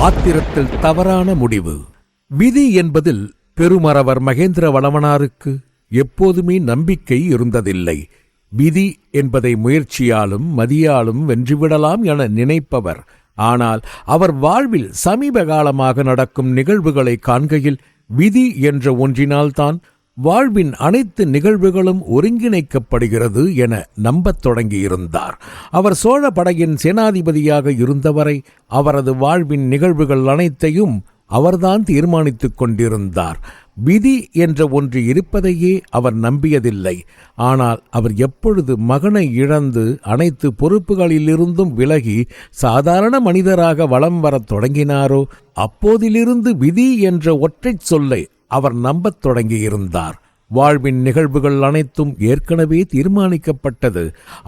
ஆத்திரத்தில் தவறான முடிவு. விதி என்பதில் பெருமறவர் மகேந்திர வளவனாருக்கு எப்போதுமே நம்பிக்கை இருந்ததில்லை. விதி என்பதை முயற்சியாலும் மதியாலும் வென்றுவிடலாம் என நினைப்பவர். ஆனால் அவர் வாழ்வில் சமீப காலமாக நடக்கும் நிகழ்வுகளை காண்கையில் விதி என்ற ஒன்றினால்தான் வாழ்வின் அனைத்து நிகழ்வுகளும் ஒருங்கிணைக்கப்படுகிறது என நம்பத் தொடங்கியிருந்தார். அவர் சோழ படையின் சேனாதிபதியாக இருந்தவரை அவரது வாழ்வின் நிகழ்வுகள் அனைத்தையும் அவர்தான் தீர்மானித்துக் கொண்டிருந்தார். விதி என்ற ஒன்று இருப்பதையே அவர் நம்பியதில்லை. ஆனால் அவர் எப்பொழுது மகனை இழந்து அனைத்து பொறுப்புகளிலிருந்தும் விலகி சாதாரண மனிதராக வலம் வரத் தொடங்கினாரோ அப்போதிலிருந்து விதி என்ற ஒற்றைச் சொல்லை அவர் நம்பத் தொடங்கியிருந்தார். வாழ்வின் நிகழ்வுகள் அனைத்தும் ஏற்கனவே தீர்மானிக்கப்பட்டது.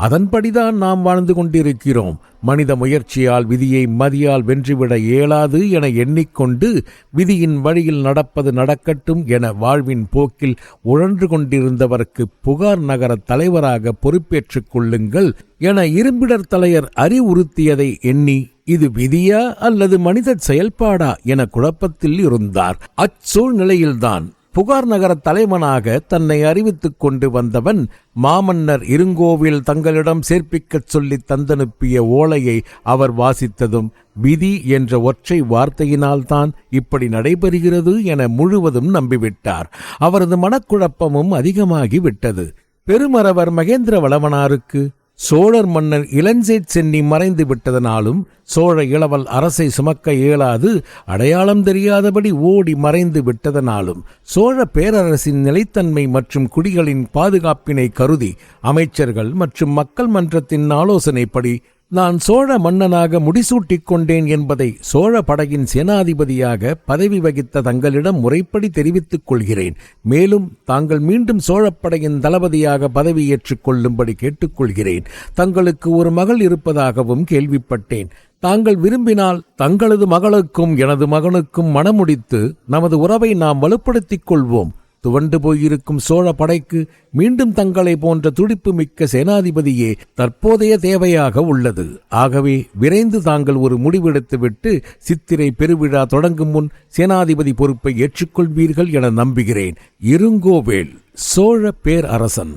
அதன்படிதான் நாம் வாழ்ந்து கொண்டிருக்கிறோம். மனித முயற்சியால் விதியை மதியால் வென்றுவிட இயலாது என எண்ணிக்கொண்டு விதியின் வழியில் நடப்பது நடக்கட்டும் என வாழ்வின் போக்கில் உழன்று கொண்டிருந்தவருக்கு புகார் நகர தலைவராக பொறுப்பேற்றுக் கொள்ளுங்கள் என இரும்பிடர் தலையர் அறிவுறுத்தியதை எண்ணி இது விதியா அல்லது மனித செயல்பாடா என குழப்பத்தில் இருந்தார். அச்சூழ்நிலையில்தான் புகார் நகர தலைவனாக தன்னை அறிவித்துக் கொண்டு வந்தவன் மாமன்னர் இருங்கோவில் தங்களிடம் சேர்ப்பிக்கச் சொல்லி தந்தனுப்பிய ஓலையை அவர் வாசித்ததும் விதி என்ற ஒற்றை வார்த்தையினால்தான் இப்படி நடைபெறுகிறது என முழுவதும் நம்பிவிட்டார். அவரது மனக்குழப்பமும் அதிகமாகிவிட்டது. பெருமறவர் மகேந்திர வளவனாருக்கு சோழர் மன்னர் இளஞ்சேட் சென்னி மறைந்து விட்டதனாலும் சோழ இளவல் அரசை சுமக்க இயலாது அடையாளம் தெரியாதபடி ஓடி மறைந்து விட்டதனாலும் சோழ பேரரசின் நிலைத்தன்மை மற்றும் குடிகளின் பாதுகாப்பினை கருதி அமைச்சர்கள் மற்றும் மக்கள் மன்றத்தின் ஆலோசனைப்படி நான் சோழ மன்னனாக முடிசூட்டிக் கொண்டேன் என்பதை சோழ படையின் சேனாதிபதியாக பதவி வகித்த தங்களிடம் முறைப்படி தெரிவித்துக் கொள்கிறேன். மேலும் தாங்கள் மீண்டும் சோழப்படையின் தளபதியாக பதவியேற்றுக் கொள்ளும்படி கேட்டுக்கொள்கிறேன். தங்களுக்கு ஒரு மகள் இருப்பதாகவும் கேள்விப்பட்டேன். தாங்கள் விரும்பினால் தங்களது மகளுக்கும் எனது மகனுக்கும் மணமுடித்து நமது உறவை நாம் வலுப்படுத்திக் கொள்வோம். துவண்டு போயிருக்கும் சோழ படைக்கு மீண்டும் தங்களை போன்ற துடிப்பு மிக்க சேனாதிபதியே தற்போதைய தேவையாக உள்ளது. ஆகவே விரைந்து தாங்கள் ஒரு முடிவெடுத்துவிட்டு சித்திரை பெருவிழா தொடங்கும் முன் சேனாதிபதி பொறுப்பை ஏற்றுக்கொள்வீர்கள் என நம்புகிறேன். இருங்கோவேள், சோழ பேரரசன்.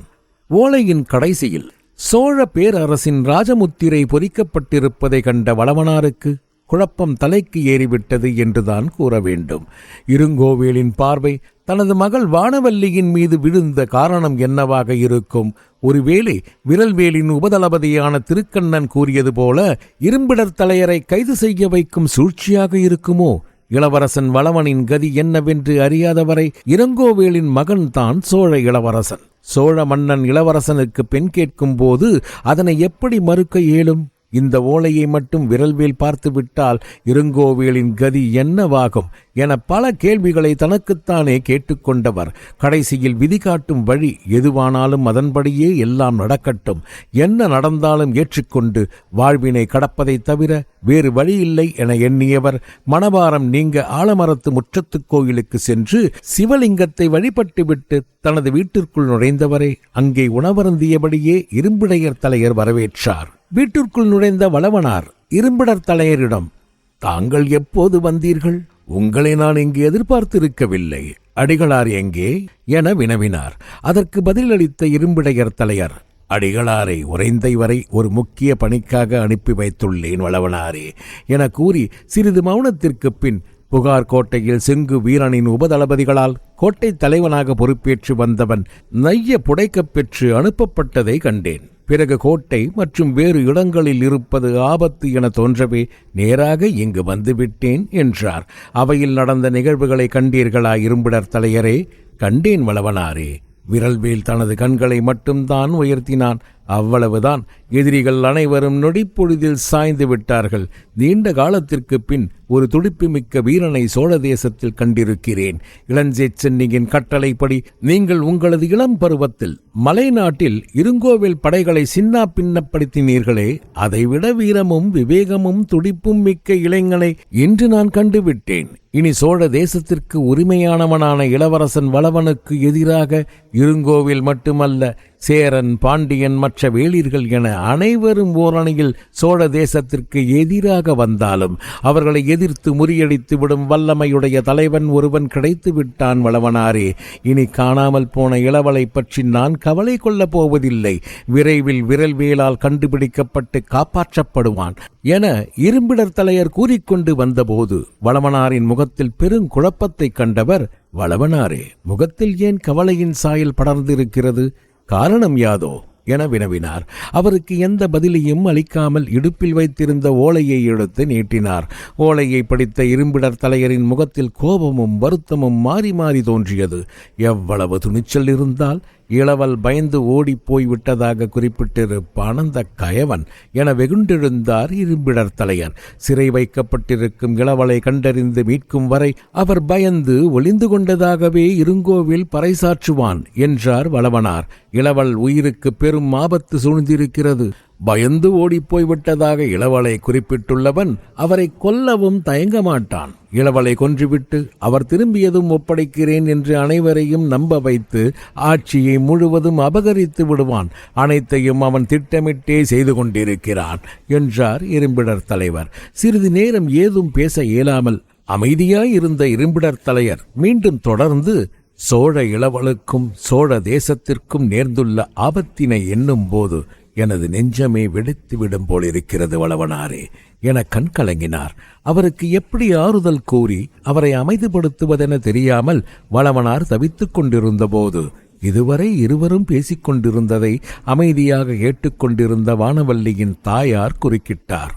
ஓலையின் கடைசியில் சோழ பேரரசின் ராஜமுத்திரை பொறிக்கப்பட்டிருப்பதை கண்ட வளவனாருக்கு குழப்பம் தலைக்கு ஏறிவிட்டது என்றுதான் கூற வேண்டும். இருங்கோவேலின் பார்வை தனது மகள் வானவல்லியின் மீது விழுந்த காரணம் என்னவாக இருக்கும்? ஒருவேளை விரல்வேலின் உபதளபதியான திருக்கண்ணன் கூறியது போல இரும்பிடர் தலையரை கைது செய்ய வைக்கும் சூழ்ச்சியாக இருக்குமோ? இளவரசன் வளவனின் கதி என்னவென்று அறியாதவரை இளங்கோவேலின் மகன் தான் சோழ இளவரசன். சோழ மன்னன் இளவரசனுக்கு பெண் கேட்கும் போது அதனை எப்படி மறுக்க இயலும்? இந்த ஓலையை மட்டும் விரல்வேல் பார்த்துவிட்டால் இருங்கோவேலின் கதி என்னவாகும் என பல கேள்விகளை தனக்குத்தானே கேட்டுக்கொண்டவர் கடைசியில் விதி காட்டும் வழி எதுவானாலும் அதன்படியே எல்லாம் நடக்கட்டும், என்ன நடந்தாலும் ஏற்றுக்கொண்டு வாழ்வினை கடப்பதை தவிர வேறு வழியில்லை என எண்ணியவர் மணவாரம் நீங்க ஆலமரத்து முற்றத்துக் கோயிலுக்கு சென்று சிவலிங்கத்தை வழிபட்டுவிட்டு தனது வீட்டிற்குள் நுழைந்தவரை அங்கே உணவருந்தியபடியே இரும்பிடையர் தலையர் வரவேற்றார். வீட்டிற்குள் நுழைந்த வளவனார் இரும்பிடர் தலையரிடம், தாங்கள் எப்போது வந்தீர்கள்? உங்களை நான் இங்கு எதிர்பார்த்திருக்கவில்லை. அடிகளார் எங்கே என வினவினார். அதற்கு பதிலளித்த இரும்பிடையர் தலையர், அடிகளாரை உறைந்தை வரை ஒரு முக்கிய பணிக்காக அனுப்பி வைத்துள்ளேன் வளவனாரே என கூறி சிறிது மௌனத்திற்கு பின் புகார் கோட்டையில் செங்கு வீரனின் உபதளபதிகளால் கோட்டை தலைவனாக பொறுப்பேற்று வந்தவன் நைய புடைக்கப் பெற்று அனுப்பப்பட்டதை கண்டேன். பிறகு கோட்டை மற்றும் வேறு இடங்களில் இருப்பது ஆபத்து என தோன்றவே நேராக இங்கு வந்துவிட்டேன் என்றார். அவையில் நடந்த நிகழ்வுகளை கண்டீர்களா இரும்பிடர் தலையரே? கண்டேன் வளவனாரே. விரல்வேல் தனது கண்களை மட்டும்தான் உயர்த்தினான். அவ்வளவுதான். எதிரிகள் அனைவரும் நொடிப்பொழுதில் சாய்ந்து விட்டார்கள். நீண்ட காலத்திற்கு பின் ஒரு துடிப்புமிக்க வீரனை சோழ தேசத்தில் கண்டிருக்கிறேன். இளஞ்சேட் சென்னியின் கட்டளைப்படி நீங்கள் உங்களது இளம் பருவத்தில் மலை நாட்டில் இருங்கோவில் படைகளை சின்னா பின்னப்படுத்தினீர்களே, அதைவிட வீரமும் விவேகமும் துடிப்பும் மிக்க இளைஞனை இன்று நான் கண்டுவிட்டேன். இனி சோழ தேசத்திற்கு உரிமையானவனான இளவரசன் வளவனுக்கு எதிராக இருங்கோவில் மட்டுமல்ல சேரன், பாண்டியன், மற்ற வேளிர்கள் என அனைவரும் ஓரணியில் சோழ தேசத்திற்கு எதிராக வந்தாலும் அவர்களை எதிர்த்து முறியடித்து விடும் வல்லமையுடைய தலைவன் ஒருவன் கிடைத்து விட்டான் வளவனாரே. இனி காணாமல் போன இளவலை பற்றி நான் கவலை கொள்ளப் போவதில்லை. விரைவில் விரல்வேலால் கண்டுபிடிக்கப்பட்டு காப்பாற்றப்படுவான் என இரும்பிடர் தலையர் கூறிக்கொண்டு வந்தபோது வளவனாரின் முகத்தில் பெருங்குழப்பத்தை கண்டவர், வளவனாரே, முகத்தில் ஏன் கவலையின் சாயல் படர்ந்திருக்கிறது? காரணம் யாதோ என வினவினார். அவருக்கு எந்த பதிலையும் அளிக்காமல் இடுப்பில் வைத்திருந்த ஓலையை எடுத்து நீட்டினார். ஓலையை படித்த இரும்பிடர் தலையரின் முகத்தில் கோபமும் வருத்தமும் மாறி மாறி தோன்றியது. எவ்வளவு துணிச்சல் இருந்தால் இளவல் பயந்து ஓடி போய்விட்டதாக குறிப்பிட்டிருப்பான் அந்த கயவன் என வெகுண்டெழுந்தார் இரும்பிடர் தலையர். சிறை வைக்கப்பட்டிருக்கும் இளவலை கண்டறிந்து மீட்கும் வரை அவர் பயந்து ஒளிந்து கொண்டதாகவே இருங்கோவில் பறைசாற்றுவான் என்றார் வளவனார். இளவல் உயிருக்கு பெரும் ஆபத்து சூழ்ந்திருக்கிறது. பயந்து ஓடிப்போய்விட்டதாக இளவலை குறிப்பிட்டுள்ளவன் அவரை கொல்லவும் தயங்க மாட்டான். இளவலை கொன்றுவிட்டு அவர் திரும்பியதும் ஒப்படைக்கிறேன் என்று அனைவரையும் நம்ப வைத்து ஆட்சியை முழுவதும் அபகரித்து விடுவான். அனைத்தையும் அவன் திட்டமிட்டே செய்து கொண்டிருக்கிறான் என்றார் இரும்பிடர் தலைவர். சிறிது நேரம் ஏதும் பேச இயலாமல் அமைதியாயிருந்த இரும்பிடர் தலையர் மீண்டும் தொடர்ந்து, சோழ இளவலுக்கும் சோழ தேசத்திற்கும் நேர்ந்துள்ள ஆபத்தினை எண்ணும் போது எனது நெஞ்சமே வெடித்துவிடும் போலிருக்கிறது வளவனாரே என கண் கலங்கினார். அவருக்கு எப்படி ஆறுதல் கூறி அவரை அமைதிப்படுத்துவதென தெரியாமல் வளவனார் தவித்துக் கொண்டிருந்த போது இதுவரை இருவரும் பேசிக்கொண்டிருந்ததை அமைதியாக கேட்டுக்கொண்டிருந்த வானவல்லியின் தாயார் குறுக்கிட்டார்.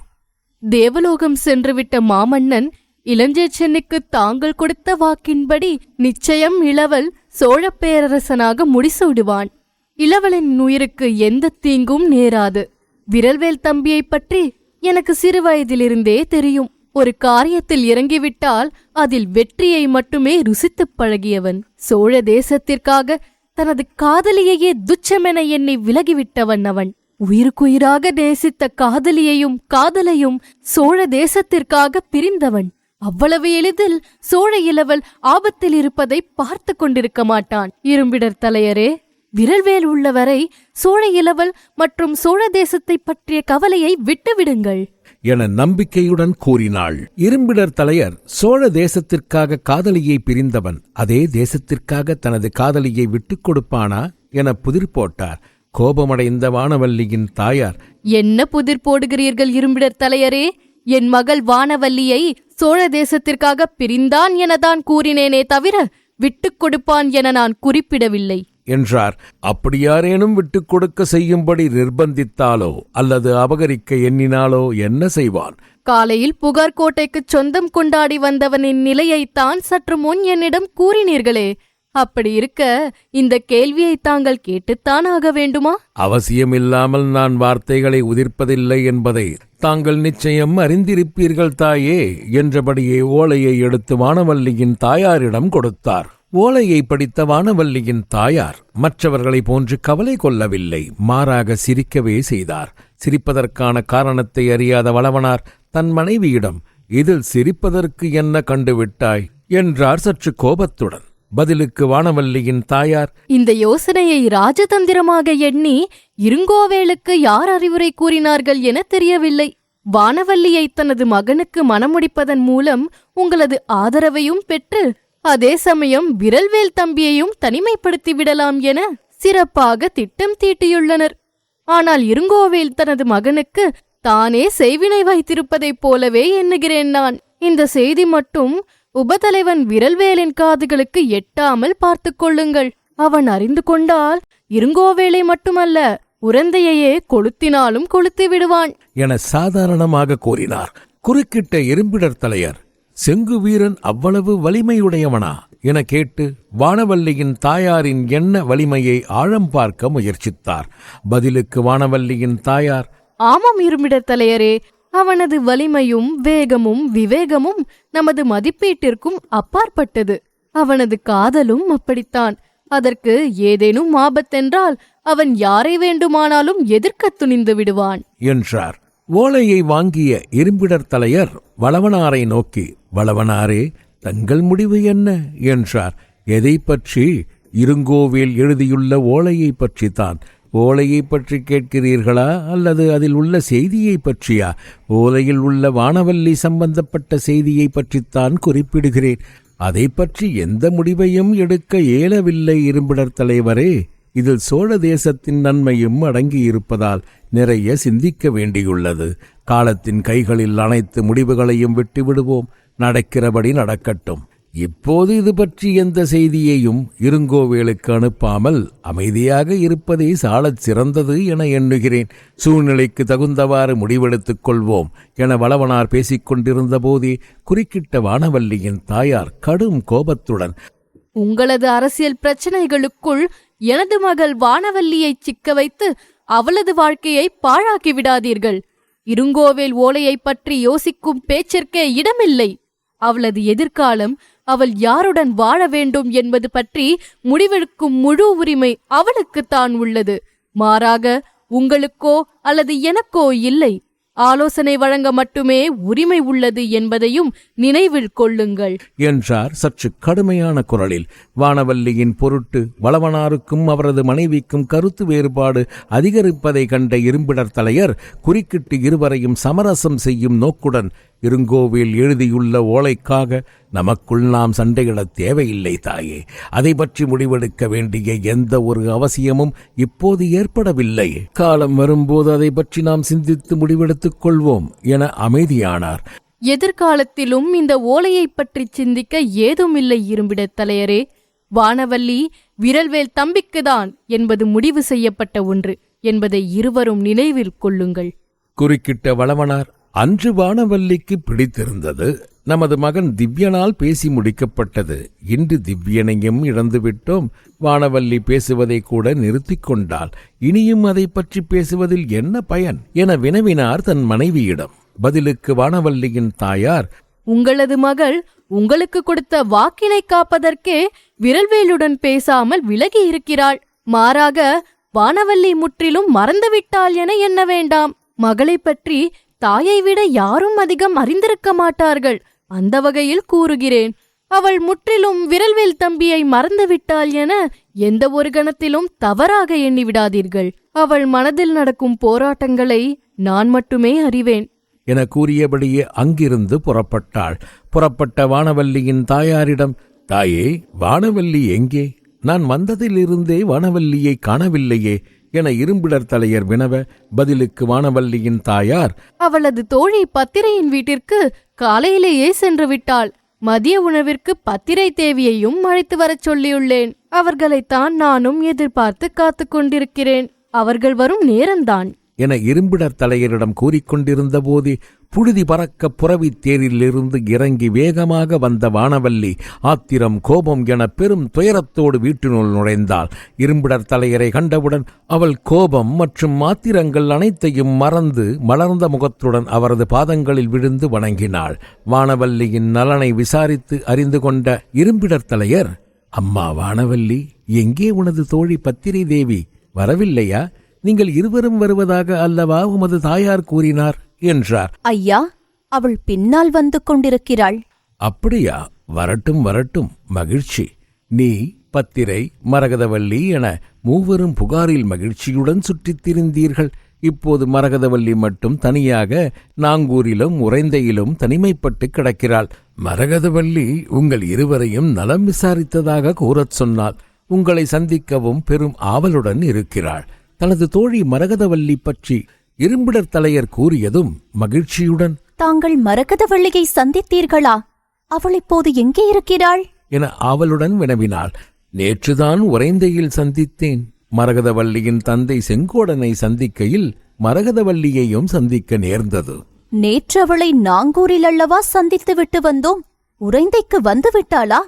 தேவலோகம் சென்றுவிட்ட மாமன்னன் இளஞ்சேச்சனுக்கு தாங்கள் கொடுத்த வாக்கின்படி நிச்சயம் இளவல் சோழ பேரரசனாக முடிசூடுவான். இளவலின் உயிருக்கு எந்த தீங்கும் நேராது. விரல்வேல் தம்பியை பற்றி எனக்கு சிறு வயதிலிருந்தே தெரியும். ஒரு காரியத்தில் இறங்கிவிட்டால் அதில் வெற்றியை மட்டுமே ருசித்துப் பழகியவன். சோழ தேசத்திற்காக தனது காதலியையே துச்சமென எண்ணி விலகிவிட்டவன் அவன். உயிருக்குயிராக நேசித்த காதலியையும் காதலையும் சோழ தேசத்திற்காக பிரிந்தவன். அவ்வளவு எளிதில் சோழ இளவல் ஆபத்தில் இருப்பதை பார்த்து கொண்டிருக்க மாட்டான். இரும்பிடர் தலையரே, விரல்வேல் உள்ளவரை சோழ இளவல் மற்றும் சோழ தேசத்தை பற்றிய கவலையை விட்டுவிடுங்கள் என நம்பிக்கையுடன் கூறினாள். இரும்பிடர் தலையர் சோழ தேசத்திற்காக காதலியை பிரிந்தவன் அதே தேசத்திற்காக தனது காதலியை விட்டுக் கொடுப்பானா என புதிர் போட்டார். கோபமடைந்த வானவல்லியின் தாயார், என்ன புதிர் போடுகிறீர்கள் இரும்பிடர் தலையரே? என் மகள் வானவல்லியை சோழ தேசத்திற்காக பிரிந்தான் எனதான் கூறினேனே தவிர விட்டுக் கொடுப்பான் என நான் குறிப்பிடவில்லை என்றார். அப்படியாரேனும் விட்டுக் கொடுக்க செய்யும்படி நிர்பந்தித்தாலோ அல்லது அபகரிக்க எண்ணினாலோ என்ன செய்வான்? காலையில் புகார் கோட்டைக்கு சொந்தம் கொண்டாடி வந்தவனின் நிலையைத்தான் சற்று முன் என்னிடம் கூறினீர்களே. அப்படி இருக்க இந்த கேள்வியை தாங்கள் கேட்டுத்தான் ஆக வேண்டுமா? அவசியமில்லாமல் நான் வார்த்தைகளை உதிர்ப்பதில்லை என்பதை தாங்கள் நிச்சயம் அறிந்திருப்பீர்கள் தாயே என்றபடியே ஓலையை எடுத்து வானவல்லியின் தாயாரிடம் கொடுத்தார். ஓலையை படித்த வானவல்லியின் தாயார் மற்றவர்களை போன்று கவலை கொள்ளவில்லை. மாறாக சிரிக்கவே செய்தார். சிரிப்பதற்கான காரணத்தை அறியாத வளவனார் தன் மனைவியிடம், இதில் சிரிப்பதற்கு என்ன கண்டுவிட்டாய் என்றார் சற்று கோபத்துடன். பதிலுக்கு வானவல்லியின் தாயார், இந்த யோசனையை ராஜதந்திரமாக எண்ணி இருங்கோவேளுக்கு யார் அறிவுரை கூறினார்கள் என தெரியவில்லை. வானவல்லியை தனது மகனுக்கு மணமுடிப்பதன் மூலம் உங்களது ஆதரவையும் பெற்று அதே சமயம் விரல்வேல் தம்பியையும் தனிமைப்படுத்தி விடலாம் என சிறப்பாக திட்டம் தீட்டியுள்ளனர். ஆனால் இருங்கோவேல் தனது மகனுக்கு தானே செய்வினை வைத்திருப்பதைப் போலவே எண்ணுகிறேன் நான். இந்த செய்தி மட்டும் உபதலைவன் விரல்வேலின் காதுகளுக்கு எட்டாமல் பார்த்து கொள்ளுங்கள். அவன் அறிந்து கொண்டால் இருங்கோவேலை மட்டுமல்ல உரந்தையே கொளுத்தினாலும் கொளுத்தி விடுவான் என சாதாரணமாக கூறினார். குறுக்கிட்ட இரும்பிடர் தலையர், செங்கு வீரன் அவ்வளவு வலிமையுடையவனா என கேட்டு வானவல்லியின் தாயாரின் எண்ண வலிமையை ஆழம் பார்க்க முயற்சித்தார். பதிலுக்கு வானவல்லியின் தாயார், ஆமாம் இரும்பிடர் தலையரே, அவனது வலிமையும் வேகமும் விவேகமும் நமது மதிப்பீட்டிற்கும் அப்பாற்பட்டது. அவனது காதலும் அப்படித்தான். அதற்கு ஏதேனும் ஆபத்தென்றால் அவன் யாரை வேண்டுமானாலும் எதிர்க்க துணிந்து விடுவான் என்றார். ஓலையை வாங்கிய இரும்பிடர் தலையர் வளவனாரை நோக்கி, வளவனாரே, தங்கள் முடிவு என்ன என்றார். எதை பற்றி? இருங்கோவேல் எழுதியுள்ள ஓலையை பற்றித்தான் ஓலையை பற்றி கேட்கிறீர்களா அல்லது அதில் உள்ள செய்தியை பற்றியா? ஓலையில் உள்ள வானவல்லி சம்பந்தப்பட்ட செய்தியை பற்றித்தான் குறிப்பிடுகிறேன். அதை பற்றி எந்த முடிவையும் எடுக்க இயலவில்லை இரும்பிடர் தலைவரே. இதில் சோழ தேசத்தின் நன்மையும் அடங்கியிருப்பதால் நிறைய சிந்திக்க வேண்டியுள்ளது. காலத்தின் கைகளில் அனைத்து முடிவுகளையும் விட்டுவிடுவோம். நடக்கிறபடி நடக்கட்டும். இப்போது இது பற்றி எந்த செய்தியையும் இருங்கோவேலுக்கு அனுப்பாமல் அமைதியாக இருப்பதே சாலச் சிறந்தது என எண்ணுகிறேன். சூழ்நிலைக்கு தகுந்தவாறு முடிவெடுத்துக் கொள்வோம் என வளவனார் பேசிக் கொண்டிருந்த போதே குறுக்கிட்ட வானவல்லியின் தாயார் கடும் கோபத்துடன், உங்களது அரசியல் பிரச்சனைகளுக்குள் எனது மகள் வானவல்லியை சிக்க வைத்து அவளது வாழ்க்கையை பாழாக்கி விடாதீர்கள். இருங்கோவேல் ஓலையை பற்றி யோசிக்கும் பேச்சிற்கே இடமில்லை. அவளது எதிர்காலம், அவள் யாருடன் வாழ வேண்டும் என்பது பற்றி முடிவெடுக்கும் முழு உரிமை அவளுக்குத்தான் உள்ளது. மாறாக உங்களுக்கோ அல்லது எனக்கோ இல்லை. ஆலோசனை வழங்க மட்டுமே உரிமை உள்ளது என்பதையும் நினைவில் கொள்ளுங்கள் என்றார் சற்று கடுமையான குரலில். வானவல்லியின் பொருட்டு வளவனாருக்கும் அவரது மனைவிக்கும் கருத்து வேறுபாடு அதிகரிப்பதை கண்ட இரும்பிடர் தலையர் குறுக்கிட்டு இருவரையும் சமரசம் செய்யும் நோக்குடன், இருங்கோவேல் எழுதியுள்ள ஓலைக்காக நமக்குள் நாம் சண்டையிட தேவையில்லை தாயே. அதை பற்றி முடிவெடுக்க வேண்டிய எந்த ஒரு அவசியமும் இப்போது ஏற்படவில்லை. காலம் வரும்போது அதை பற்றி நாம் சிந்தித்து முடிவெடுத்துக் கொள்வோம் என அமைதியானார். எதிர்காலத்திலும் இந்த ஓலையை பற்றி சிந்திக்க ஏதுமில்லை இரும்பிடத் தலையரே. வானவல்லி விரல்வேல் தம்பிக்குதான் என்பது முடிவு செய்யப்பட்ட ஒன்று என்பதை இருவரும் நினைவில் கொள்ளுங்கள். குறுக்கிட்ட வளவனார், அன்று வானவல்லிக்கு பிடித்திருந்தது. நமது மகன் திவ்யனால் பேசி முடிக்கப்பட்டது. இன்று திவ்யனையும் இழந்துவிட்டோம். வானவல்லி பேசுவதை கூட நிறுத்திக் கொண்டாள். இனியும் அதை பற்றி பேசுவதில் என்ன பயன் என வினவினார் தன் மனைவியிடம். பதிலுக்கு வானவல்லியின் தாயார், உங்களது மகள் உங்களுக்கு கொடுத்த வாக்கினை காப்பதற்கே விரல்வேலுடன் பேசாமல் விலகி இருக்கிறாள். மாறாக வானவல்லி முற்றிலும் மறந்துவிட்டாள் என எண்ண வேண்டாம். மகளை பற்றி தாயை விட யாரும் அதிகம் அறிந்திருக்க மாட்டார்கள். அந்த வகையில் கூறுகிறேன். அவள் முற்றிலும் விரல்வேல் தம்பியை மறந்துவிட்டாள் என எந்த ஒரு கணத்திலும் தவறாக எண்ணிவிடாதீர்கள். அவள் மனதில் நடக்கும் போராட்டங்களை நான் மட்டுமே அறிவேன் என கூறியபடியே அங்கிருந்து புறப்பட்டாள். புறப்பட்ட வானவல்லியின் தாயாரிடம், தாயே, வானவல்லி எங்கே? நான் வந்ததிலிருந்தே வானவல்லியை காணவில்லையே என இரும்பிடர் தலையர் வினவ, பதிலுக்கு வானவல்லியின் தாயார், அவளது தோழி பத்திரையின் வீட்டிற்கு காலையிலேயே சென்று விட்டாள். மதிய உணவிற்கு பத்திரை தேவியையும் அழைத்து வரச் சொல்லியுள்ளேன். அவர்களைத்தான் நானும் எதிர்பார்த்து காத்துக் கொண்டிருக்கிறேன். அவர்கள் வரும் நேரம்தான் என இரும்பிடர் தலையரிடம் கூறிக்கொண்டிருந்த போதே புழுதி பறக்க புறவி தேரிலிருந்து இறங்கி வேகமாக வந்த வானவல்லி ஆத்திரம், கோபம் என பெரும் துயரத்தோடு வீட்டினுள் நுழைந்தாள். இரும்பிடர் தலையரை கண்டவுடன் அவள் கோபம் மற்றும் ஆத்திரங்கள் அனைத்தையும் மறந்து மலர்ந்த முகத்துடன் அவரது பாதங்களில் விழுந்து வணங்கினாள். வானவல்லியின் நலனை விசாரித்து அறிந்து கொண்ட இரும்பிடர் தலையர், அம்மா வானவல்லி, எங்கே உனது தோழி பத்திரை தேவி? வரவில்லையா? நீங்கள் இருவரும் வருவதாக அல்லவா உமது தாயார் கூறினார் என்றார். ஐயா, அவள் பின்னால் வந்து கொண்டிருக்கிறாள். அப்படியா? வரட்டும் வரட்டும், மகிழ்ச்சி. நீ, பத்திரை, மரகதவல்லி என மூவரும் புகாரில் மகிழ்ச்சியுடன் சுற்றித் திரிந்தீர்கள். இப்போது மரகதவல்லி மட்டும் தனியாக நாங்கூரிலும் உறைந்தையிலும் தனிமைப்பட்டு கிடக்கிறாள். மரகதவல்லி உங்கள் இருவரையும் நலம் விசாரித்ததாக கூறச் சொன்னாள். உங்களை சந்திக்கவும் பெரும் ஆவலுடன் இருக்கிறாள். தனது தோழி மரகதவல்லி பற்றி இரும்பிடர் தலையர் கூறியதும் மகிழ்ச்சியுடன், தாங்கள் மரகதவல்லியை சந்தித்தீர்களா? அவள் இப்போது எங்கே இருக்கிறாள் என ஆவலுடன் வினவினாள். நேற்றுதான் உறைந்தையில் சந்தித்தேன். மரகதவல்லியின் தந்தை செங்கோடனை சந்திக்கையில் மரகதவல்லியையும் சந்திக்க நேர்ந்தது. நேற்று அவளை நாங்கூரில் அல்லவா சந்தித்து விட்டு வந்தோம். உறைந்தைக்கு வந்து விட்டாளா?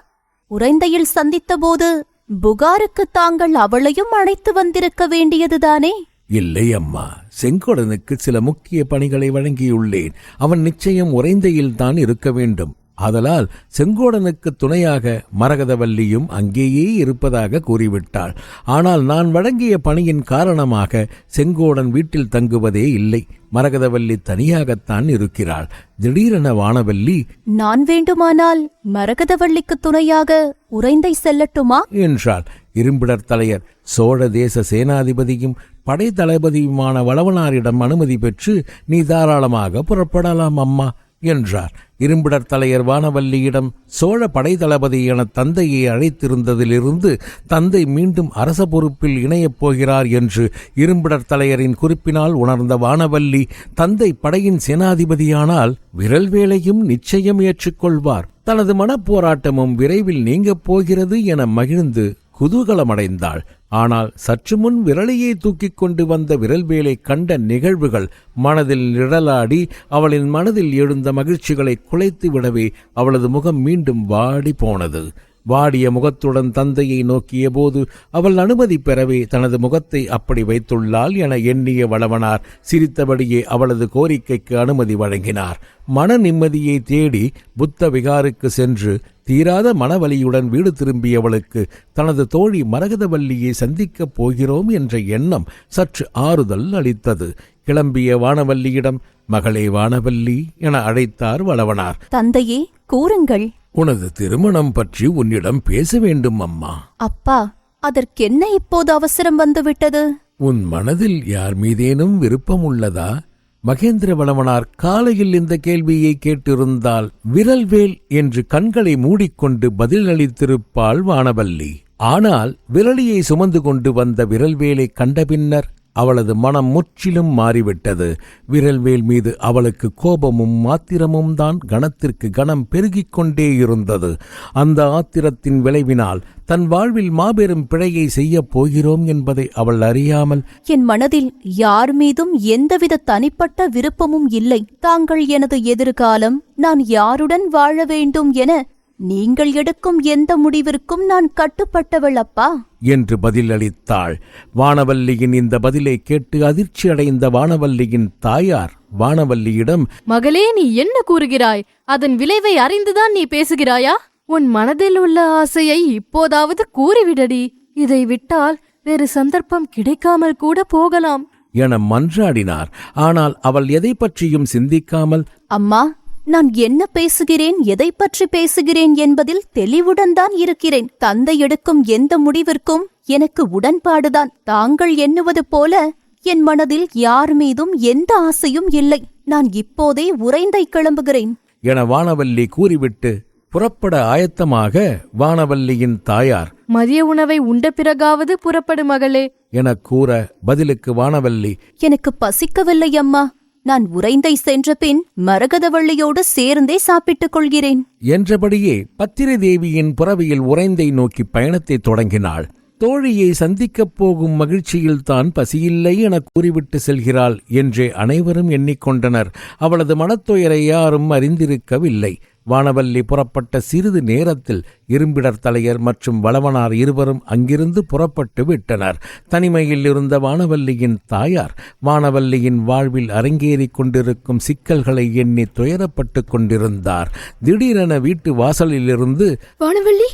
உறைந்தையில் சந்தித்த போது புகாருக்கு தாங்கள் அவளையும் அழைத்து வந்திருக்க வேண்டியதுதானே? இல்லை அம்மா, செங்கோடனுக்கு சில முக்கிய பணிகளை வழங்கியுள்ளேன். அவன் நிச்சயம் உறைந்தையில்தான் இருக்க வேண்டும். ஆதலால் செங்கோடனுக்கு துணையாக மரகதவல்லியும் அங்கேயே இருப்பதாக கூறிவிட்டாள். ஆனால் நான் வழங்கிய பணியின் காரணமாக செங்கோடன் வீட்டில் தங்குவதே இல்லை. மரகதவல்லி தனியாகத்தான் இருக்கிறாள். திடீரென வானவல்லி, நான் வேண்டுமானால் மரகதவல்லிக்கு துணையாக உறைந்தை செல்லட்டுமா என்றாள். இரும்பிடர் தலையர் சோழ தேச சேனாதிபதியும் படை தளபதியுமான வளவனாரிடம் அனுமதி பெற்று நீ தாராளமாக புறப்படலாம் அம்மா என்றார். இரும்பிடர் தலையர் வானவல்லியிடம் சோழ படை தளபதி என தந்தையை அழைத்திருந்ததிலிருந்து தந்தை மீண்டும் அரச பொறுப்பில் இணையப் போகிறார் என்று இரும்பிடர் தலையரின் குறிப்பினால் உணர்ந்த வானவல்லி தந்தை படையின் சேனாதிபதியானால் விரல்வேளையும் நிச்சயம் ஏற்றுக்கொள்வார், தனது மனப்போராட்டமும் விரைவில் நீங்கப் போகிறது என மகிழ்ந்து குதூகலமடைந்தாள். ஆனால் சற்று முன் விரலையை தூக்கிக் கொண்டு வந்த விரல்வேலை கண்ட நிகழ்வுகள் மனதில் நிழலாடி அவளின் மனதில் எழுந்த மகிழ்ச்சிகளை குலைத்து விடவே அவளது முகம் மீண்டும் வாடி போனது. வாடிய முகத்துடன் தந்தையை நோக்கிய போது அவள் அனுமதி பெறவே தனது முகத்தை அப்படி வைத்துள்ளாள் என எண்ணிய வளவனார் சிரித்தபடியே அவளது கோரிக்கைக்கு அனுமதி வழங்கினார். மன நிம்மதியை தேடி புத்த விகாருக்கு சென்று தீராத மனவலியுடன் வீடு திரும்பியவளுக்கு தனது தோழி மரகதவல்லியை சந்திக்கப் போகிறோம் என்ற எண்ணம் சற்று ஆறுதல் அளித்தது. கிளம்பிய வானவல்லியிடம் மகளே வானவல்லி என அழைத்தார் வளவனார். தந்தையே, கூறுங்கள். உனது திருமணம் பற்றி உன்னிடம் பேச வேண்டும் அம்மா. அப்பா, அதற்கென்ன இப்போது அவசரம் வந்துவிட்டது? உன் மனதில் யார் மீதேனும் விருப்பம் உள்ளதா? மகேந்திர வளவனார் காலையில் இந்த கேள்வியை கேட்டிருந்தால் விரல்வேல் என்று கண்களை மூடிக்கொண்டு பதிலளித்திருப்பாள் வானவல்லி. ஆனால் விரலியை சுமந்து கொண்டு வந்த விரல்வேலை கண்ட பின்னர் அவளது மனம் முற்றிலும் மாறிவிட்டது. விரல்வேல் மீது அவளுக்கு கோபமும் ஆத்திரமும் தான் கணத்திற்கு கணம் பெருகிக் கொண்டே இருந்தது. அந்த ஆத்திரத்தின் விளைவினால் தன் வாழ்வில் மாபெரும் பிழையை செய்யப் போகிறோம் என்பதை அவள் அறியாமல், என் மனதில் யார் மீதும் எந்தவித தனிப்பட்ட விருப்பமும் இல்லை. தாங்கள் எனது எதிர்காலம், நான் யாருடன் வாழ வேண்டும் என நீங்கள் எடுக்கும் எந்த முடிவிற்கும் நான் கட்டுப்பட்டவள் அப்பா என்று பதிலளித்தாள். வானவல்லியின் இந்த பதிலை கேட்டு அதிர்ச்சி அடைந்த வானவல்லியின் தாயார் வானவல்லியிடம், மகளே, நீ என்ன கூறுகிறாய்? அதன் விளைவை அறிந்துதான் நீ பேசுகிறாயா? உன் மனதில் உள்ள ஆசையை இப்போதாவது கூறிவிடடி. இதை விட்டால் வேறு சந்தர்ப்பம் கிடைக்காமல் கூட போகலாம் என மன்றாடினார். ஆனால் அவள் எதை பற்றியும் சிந்திக்காமல், அம்மா, நான் என்ன பேசுகிறேன், எதை பற்றி பேசுகிறேன் என்பதில் தெளிவுடன் தான் இருக்கிறேன். தந்தை எடுக்கும் எந்த முடிவிற்கும் எனக்கு உடன்பாடுதான். தாங்கள் எண்ணுவது போல என் மனதில் யார் மீதும் எந்த ஆசையும் இல்லை. நான் இப்போதே உறைந்தை கிளம்புகிறேன் என வானவல்லி கூறிவிட்டு புறப்பட ஆயத்தமாக வானவல்லியின் தாயார், மதிய உணவை உண்ட பிறகாவது புறப்படு மகளே என கூற பதிலுக்கு வானவல்லி, எனக்கு பசிக்கவில்லை அம்மா. நான் உறைந்தை சென்ற பின் மரகதவள்ளியோடு சேர்ந்தே சாப்பிட்டுக் கொள்கிறேன் என்றபடியே பத்திரை தேவியின் புறவியில் உறைந்தை நோக்கி பயணத்தை தொடங்கினாள். தோழியை சந்திக்கப் போகும் மகிழ்ச்சியில்தான் பசியில்லை என கூறிவிட்டு செல்கிறாள் என்றே அனைவரும் எண்ணிக்கொண்டனர். அவளது மனத்துயரை யாரும் அறிந்திருக்கவில்லை. வானவல்லி புறப்பட்ட சிறிது நேரத்தில் இரும்பிடர் தலையர் மற்றும் வளவனார் இருவரும் அங்கிருந்து புறப்பட்டு விட்டனர். தனிமையில் இருந்த வானவல்லியின் தாயார் வானவல்லியின் வாழ்வில் அரங்கேறிக் கொண்டிருக்கும் சிக்கல்களை எண்ணி துயரப்பட்டு கொண்டிருந்தார். திடீரென வீட்டு வாசலிலிருந்து வானவல்லி,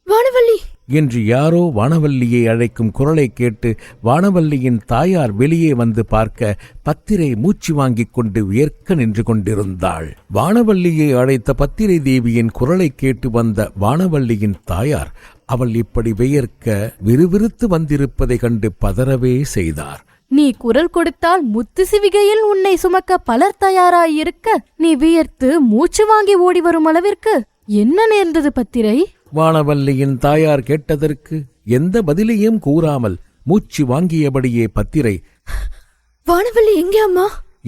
வானவல்லி என்று யாரோ வானவல்லியை அழைக்கும் குரலை கேட்டு வானவல்லியின் தாயார் வெளியே வந்து பார்க்க பத்திரை மூச்சு வாங்கிக் கொண்டு வியர்க்க நின்று கொண்டிருந்தாள். வானவல்லியை அழைத்த பத்திரை தேவியின் குரலை கேட்டு வந்த வானவல்லியின் தாயார் அவள் இப்படி வியர்க்க விறுவிறுத்து வந்திருப்பதை கண்டு பதறவே செய்தார். நீ குரல் கொடுத்தால் முத்து சிவிகையில் உன்னை சுமக்க பலர் தயாராயிருக்க நீ வியர்த்து மூச்சு வாங்கி ஓடி வரும் அளவிற்கு என்ன நேர்ந்தது பத்திரை? வானவல்லியின் தாயார் கேட்டதற்கு எந்த பதிலையும் கூறாமல் மூச்சு வாங்கியபடியே பத்திரை, வானவல்லி எங்கே அம்மா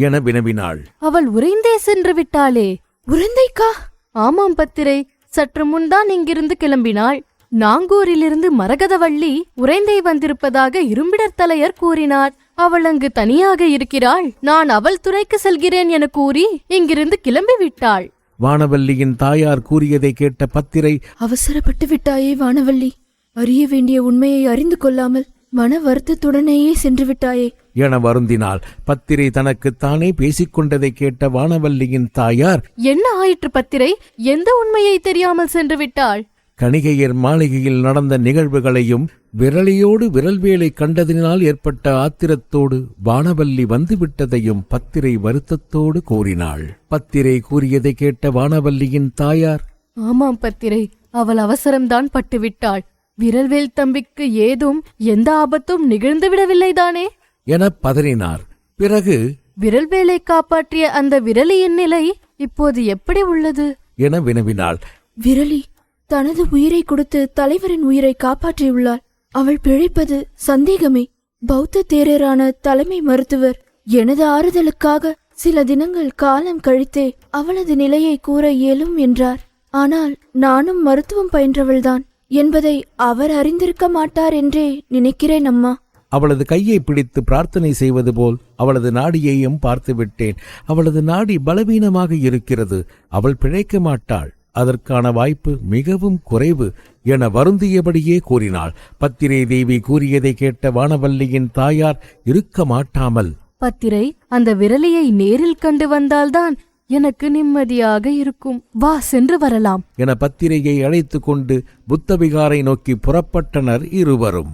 என வினவினாள். அவள் உறைந்தே சென்று விட்டாளே. உறைந்தைக்கா? ஆமாம் பத்திரை, சற்று முன்தான் இங்கிருந்து கிளம்பினாள். நாங்கூரிலிருந்து மரகதவள்ளி உறைந்தை வந்திருப்பதாக இரும்பிடர் தலையர் கூறினார். அவள் அங்கு தனியாக இருக்கிறாள். நான் அவள் துறைக்கு செல்கிறேன் என கூறி இங்கிருந்து கிளம்பி விட்டாள். வானவல்லியின் தாயார் கூறியதை கேட்ட பத்திரை, அவசரப்பட்டு விட்டாயே வானவல்லி. அறிய வேண்டிய உண்மையை அறிந்து கொள்ளாமல் மன வருத்தத்துடனேயே சென்று விட்டாயே என வருந்தினாள். பத்திரை தனக்குத்தானே பேசிக்கொண்டதை கேட்ட வானவல்லியின் தாயார், என்ன ஆயிற்று பத்திரை? எந்த உண்மையை தெரியாமல் சென்று விட்டாள்? கணிகையர் மாளிகையில் நடந்த நிகழ்வுகளையும் விரலியோடு விரல்வேலை கண்டதினால் ஏற்பட்ட ஆத்திரத்தோடு வானவல்லி வந்துவிட்டதையும் பத்திரை வருத்தத்தோடு கூறினாள். பத்திரை கூறியதை கேட்ட வானவல்லியின் தாயார், ஆமாம் பத்திரை, அவள் அவசரம்தான் பட்டுவிட்டாள். விரல்வேல் தம்பிக்கு ஏதும் எந்த ஆபத்தும் நிகழ்ந்து விடவில்லைதானே என பதறினார். பிறகு விரல்வேலை காப்பாற்றிய அந்த விரலியின் நிலை இப்போது எப்படி உள்ளது என வினவினாள். விரலி தனது உயிரை கொடுத்து தலைவரின் உயிரை காப்பாற்றியுள்ளாள். அவள் பிழைப்பது சந்தேகமே. பௌத்த தேரரான தலைமை மருத்துவர் எனது ஆறுதலுக்காக சில தினங்கள் காலம் கழித்தே அவளது நிலையை கூற இயலும் என்றார். ஆனால் நானும் மருத்துவம் பயின்றவள்தான் என்பதை அவர் அறிந்திருக்க மாட்டார் என்றே நினைக்கிறேன் அம்மா. அவளது கையை பிடித்து பிரார்த்தனை செய்வது போல் அவளது நாடியையும் பார்த்து விட்டேன். அவளது நாடி பலவீனமாக இருக்கிறது. அவள் பிழைக்க மாட்டாள். அதற்கான வாய்ப்பு மிகவும் குறைவு என வருந்தியபடியே கூறினாள். பத்திரை தேவி கூறியதை கேட்ட வானவல்லியின் தாயார் இருக்க மாட்டாமல், பத்திரை, அந்த விரலியை நேரில் கண்டு வந்தால்தான் எனக்கு நிம்மதியாக இருக்கும். வா, சென்று வரலாம் என பத்திரையை அழைத்து கொண்டு புத்தபிகாரை நோக்கி புறப்பட்டனர் இருவரும்.